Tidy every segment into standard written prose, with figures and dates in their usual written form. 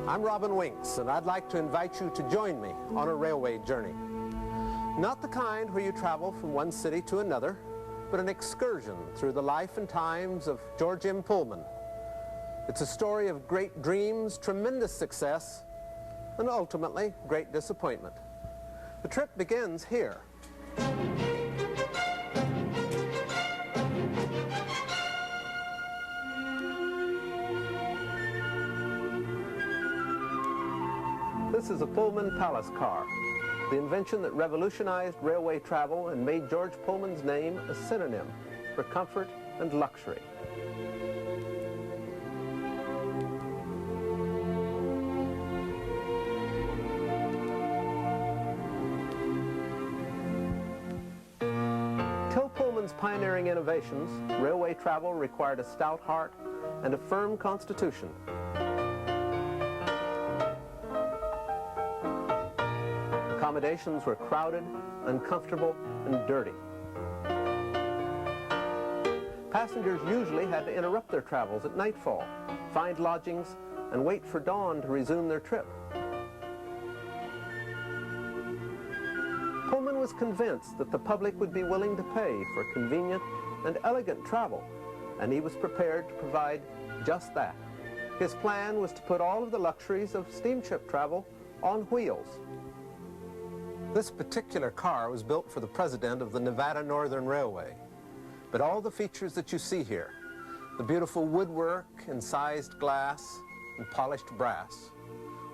I'm Robin Winks, and I'd like to invite you to join me on a railway journey. Not the kind where you travel from one city to another, but an excursion through the life and times of George M. Pullman. It's a story of great dreams, tremendous success, and ultimately great disappointment. The trip begins here. This is a Pullman Palace car, the invention that revolutionized railway travel and made George Pullman's name a synonym for comfort and luxury. Till Pullman's pioneering innovations, railway travel required a stout heart and a firm constitution. Accommodations were crowded, uncomfortable, and dirty. Passengers usually had to interrupt their travels at nightfall, find lodgings, and wait for dawn to resume their trip. Pullman was convinced that the public would be willing to pay for convenient and elegant travel, and he was prepared to provide just that. His plan was to put all of the luxuries of steamship travel on wheels. This particular car was built for the president of the Nevada Northern Railway. But all the features that you see here, the beautiful woodwork, incised glass, and polished brass,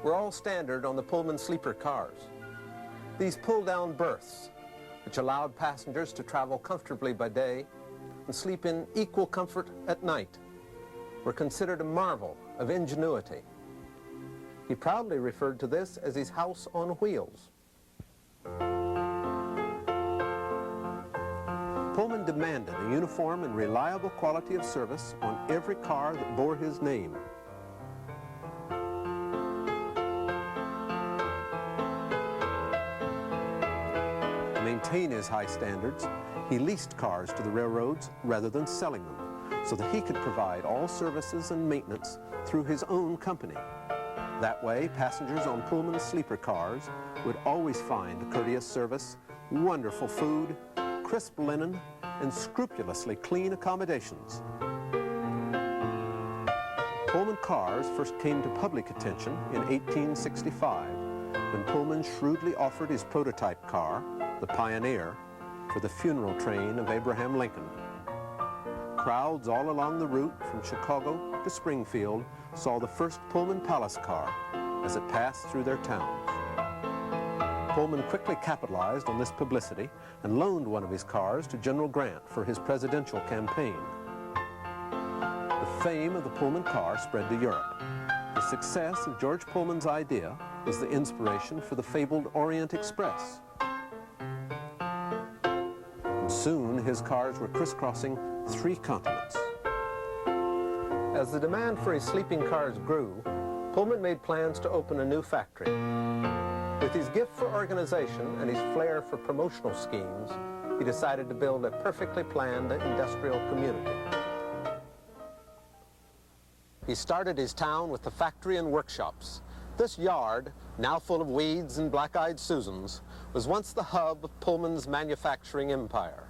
were all standard on the Pullman sleeper cars. These pull-down berths, which allowed passengers to travel comfortably by day and sleep in equal comfort at night, were considered a marvel of ingenuity. He proudly referred to this as his house on wheels. Pullman demanded a uniform and reliable quality of service on every car that bore his name. To maintain his high standards, he leased cars to the railroads rather than selling them, so that he could provide all services and maintenance through his own company. That way, passengers on Pullman's sleeper cars would always find courteous service, wonderful food, crisp linen, and scrupulously clean accommodations. Pullman cars first came to public attention in 1865, when Pullman shrewdly offered his prototype car, the Pioneer, for the funeral train of Abraham Lincoln. Crowds all along the route from Chicago to Springfield saw the first Pullman Palace car as it passed through their towns. Pullman quickly capitalized on this publicity and loaned one of his cars to General Grant for his presidential campaign. The fame of the Pullman car spread to Europe. The success of George Pullman's idea was the inspiration for the fabled Orient Express. And soon his cars were crisscrossing 3 continents. As the demand for his sleeping cars grew, Pullman made plans to open a new factory. With his gift for organization and his flair for promotional schemes, he decided to build a perfectly planned industrial community. He started his town with the factory and workshops. This yard, now full of weeds and black-eyed Susans, was once the hub of Pullman's manufacturing empire.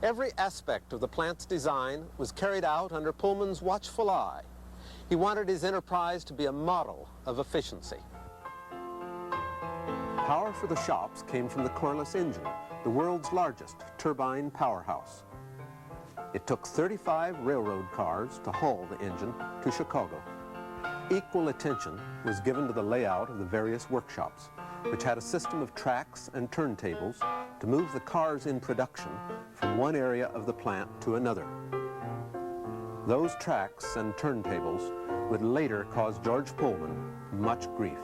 Every aspect of the plant's design was carried out under Pullman's watchful eye. He wanted his enterprise to be a model of efficiency. Power for the shops came from the Corliss engine, the world's largest turbine powerhouse. It took 35 railroad cars to haul the engine to Chicago. Equal attention was given to the layout of the various workshops, which had a system of tracks and turntables to move the cars in production from one area of the plant to another. Those tracks and turntables would later cause George Pullman much grief.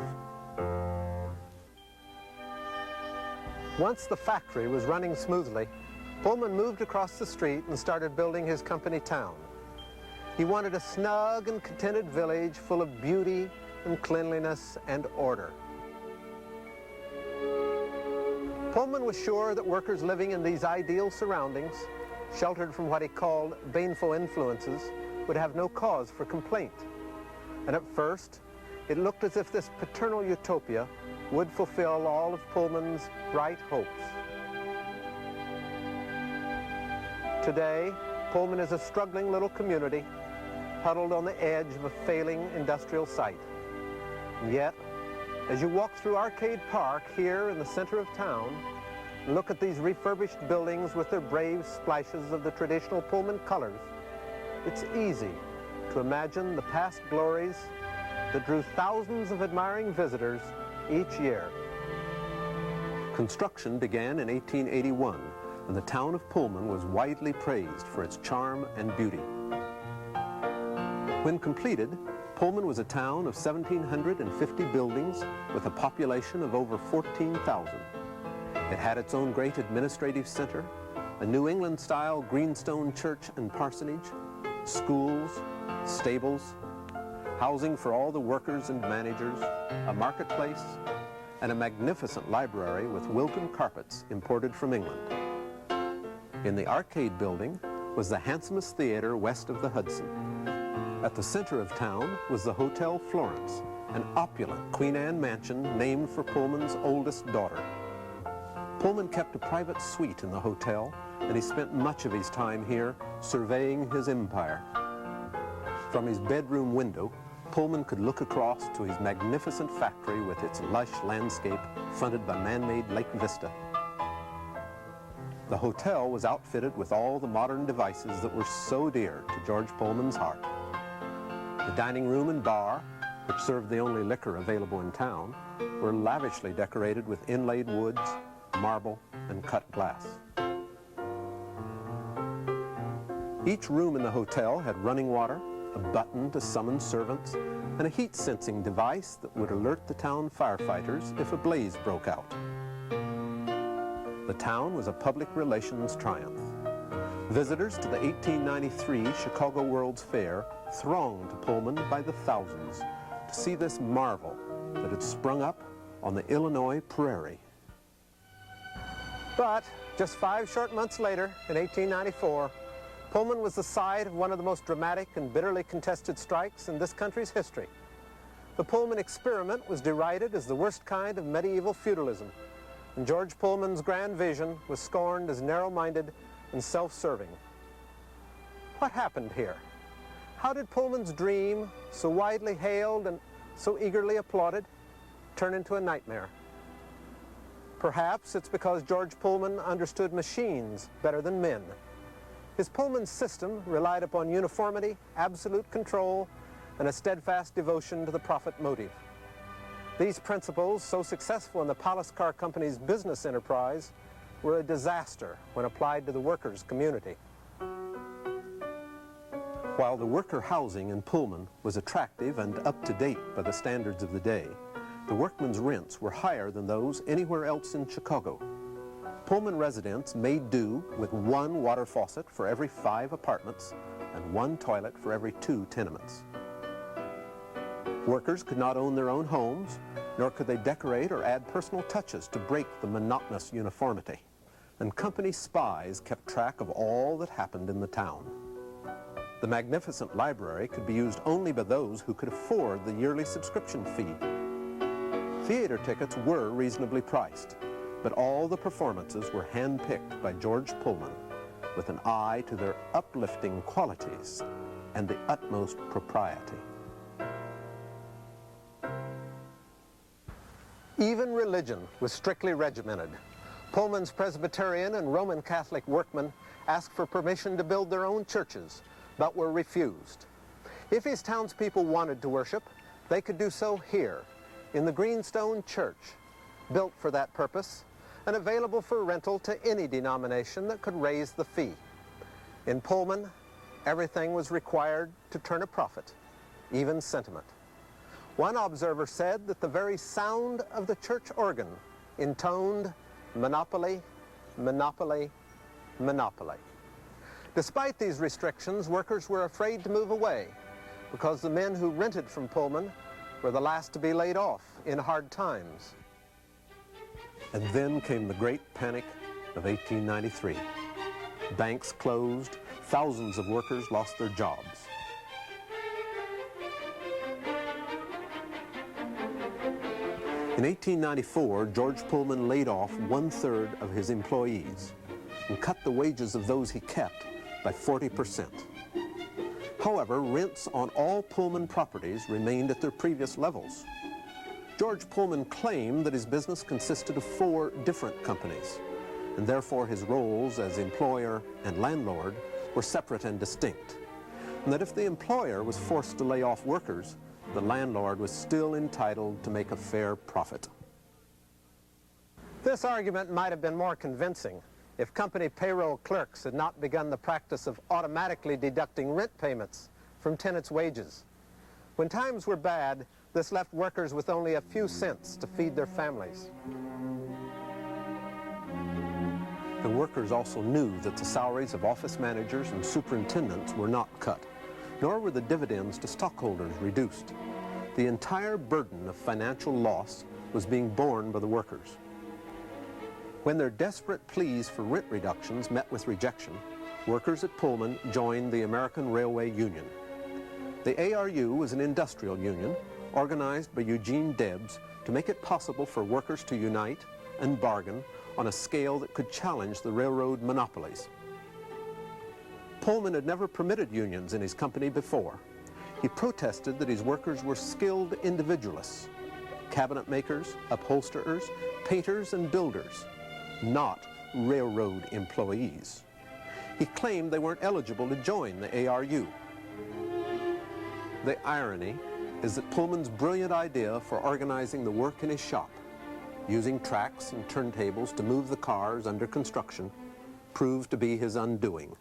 Once the factory was running smoothly, Pullman moved across the street and started building his company town. He wanted a snug and contented village full of beauty and cleanliness and order. Pullman was sure that workers living in these ideal surroundings, sheltered from what he called baneful influences, would have no cause for complaint. And at first, it looked as if this paternal utopia would fulfill all of Pullman's bright hopes. Today, Pullman is a struggling little community huddled on the edge of a failing industrial site. And yet, as you walk through Arcade Park here in the center of town, and look at these refurbished buildings with their brave splashes of the traditional Pullman colors, it's easy to imagine the past glories that drew thousands of admiring visitors each year. Construction began in 1881, and the town of Pullman was widely praised for its charm and beauty. When completed, Pullman was a town of 1,750 buildings with a population of over 14,000. It had its own great administrative center, a New England-style greenstone church and parsonage, schools, stables, housing for all the workers and managers, a marketplace, and a magnificent library with Wilton carpets imported from England. In the Arcade building was the handsomest theater west of the Hudson. At the center of town was the Hotel Florence, an opulent Queen Anne mansion named for Pullman's oldest daughter. Pullman kept a private suite in the hotel, and he spent much of his time here surveying his empire. From his bedroom window, Pullman could look across to his magnificent factory with its lush landscape fronted by man-made Lake Vista. The hotel was outfitted with all the modern devices that were so dear to George Pullman's heart. The dining room and bar, which served the only liquor available in town, were lavishly decorated with inlaid woods, marble, and cut glass. Each room in the hotel had running water, a button to summon servants, and a heat-sensing device that would alert the town firefighters if a blaze broke out. The town was a public relations triumph. Visitors to the 1893 Chicago World's Fair thronged to Pullman by the thousands to see this marvel that had sprung up on the Illinois prairie. But just 5 short months later, in 1894, Pullman was the site of one of the most dramatic and bitterly contested strikes in this country's history. The Pullman experiment was derided as the worst kind of medieval feudalism, and George Pullman's grand vision was scorned as narrow-minded and self-serving. What happened here? How did Pullman's dream, so widely hailed and so eagerly applauded, turn into a nightmare? Perhaps it's because George Pullman understood machines better than men. His Pullman system relied upon uniformity, absolute control, and a steadfast devotion to the profit motive. These principles, so successful in the Palace Car Company's business enterprise, were a disaster when applied to the workers' community. While the worker housing in Pullman was attractive and up to date by the standards of the day, the workmen's rents were higher than those anywhere else in Chicago. Pullman residents made do with 1 water faucet for every 5 apartments and 1 toilet for every 2 tenements. Workers could not own their own homes, nor could they decorate or add personal touches to break the monotonous uniformity. And company spies kept track of all that happened in the town. The magnificent library could be used only by those who could afford the yearly subscription fee. Theater tickets were reasonably priced, but all the performances were hand-picked by George Pullman with an eye to their uplifting qualities and the utmost propriety. Even religion was strictly regimented. Pullman's Presbyterian and Roman Catholic workmen asked for permission to build their own churches, but were refused. If his townspeople wanted to worship, they could do so here, in the Greenstone Church, built for that purpose and available for rental to any denomination that could raise the fee. In Pullman, everything was required to turn a profit, even sentiment. One observer said that the very sound of the church organ intoned monopoly, monopoly, monopoly. Despite these restrictions, workers were afraid to move away because the men who rented from Pullman were the last to be laid off in hard times. And then came the Great Panic of 1893. Banks closed, thousands of workers lost their jobs. In 1894, George Pullman laid off 1/3 of his employees and cut the wages of those he kept by 40%. However, rents on all Pullman properties remained at their previous levels. George Pullman claimed that his business consisted of 4 different companies, and therefore his roles as employer and landlord were separate and distinct, and that if the employer was forced to lay off workers, the landlord was still entitled to make a fair profit. This argument might have been more convincing if company payroll clerks had not begun the practice of automatically deducting rent payments from tenants' wages. When times were bad, this left workers with only a few cents to feed their families. The workers also knew that the salaries of office managers and superintendents were not cut, nor were the dividends to stockholders reduced. The entire burden of financial loss was being borne by the workers. When their desperate pleas for rent reductions met with rejection, workers at Pullman joined the American Railway Union. The ARU was an industrial union organized by Eugene Debs to make it possible for workers to unite and bargain on a scale that could challenge the railroad monopolies. Pullman had never permitted unions in his company before. He protested that his workers were skilled individualists, cabinet makers, upholsterers, painters, and builders, not railroad employees. He claimed they weren't eligible to join the ARU. The irony is that Pullman's brilliant idea for organizing the work in his shop, using tracks and turntables to move the cars under construction, proved to be his undoing.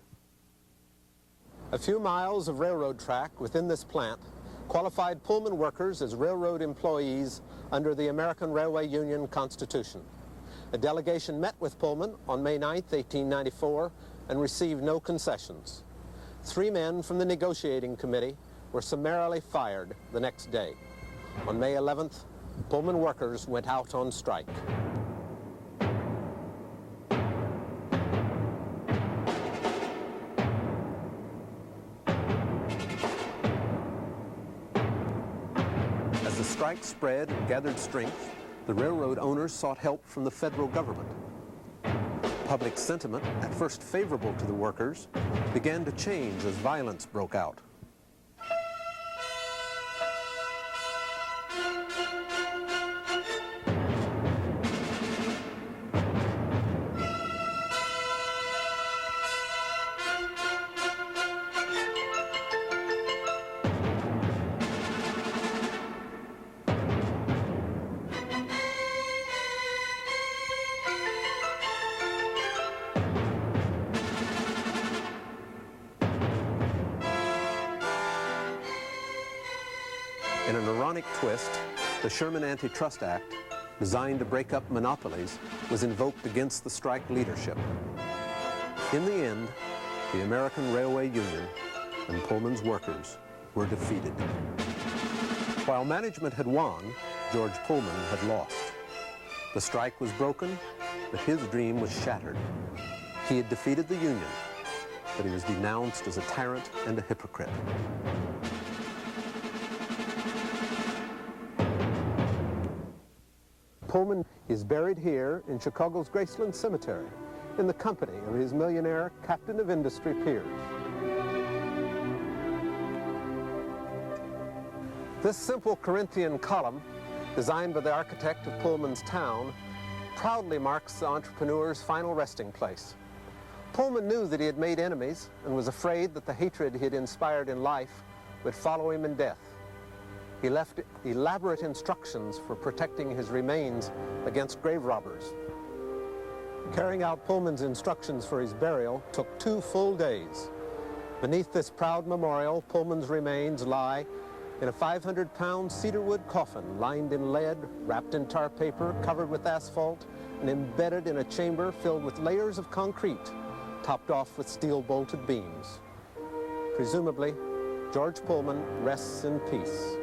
A few miles of railroad track within this plant qualified Pullman workers as railroad employees under the American Railway Union Constitution. A delegation met with Pullman on May 9, 1894, and received no concessions. 3 men from the negotiating committee were summarily fired the next day. On May 11th, Pullman workers went out on strike. As the strike spread and gathered strength, the railroad owners sought help from the federal government. Public sentiment, at first favorable to the workers, began to change as violence broke out. In an ironic twist, the Sherman Antitrust Act, designed to break up monopolies, was invoked against the strike leadership. In the end, the American Railway Union and Pullman's workers were defeated. While management had won, George Pullman had lost. The strike was broken, but his dream was shattered. He had defeated the union, but he was denounced as a tyrant and a hypocrite. Pullman is buried here in Chicago's Graceland Cemetery in the company of his millionaire captain of industry peers. This simple Corinthian column, designed by the architect of Pullman's town, proudly marks the entrepreneur's final resting place. Pullman knew that he had made enemies and was afraid that the hatred he had inspired in life would follow him in death. He left elaborate instructions for protecting his remains against grave robbers. Carrying out Pullman's instructions for his burial took 2 full days. Beneath this proud memorial, Pullman's remains lie in a 500-pound cedarwood coffin lined in lead, wrapped in tar paper, covered with asphalt, and embedded in a chamber filled with layers of concrete, topped off with steel-bolted beams. Presumably, George Pullman rests in peace.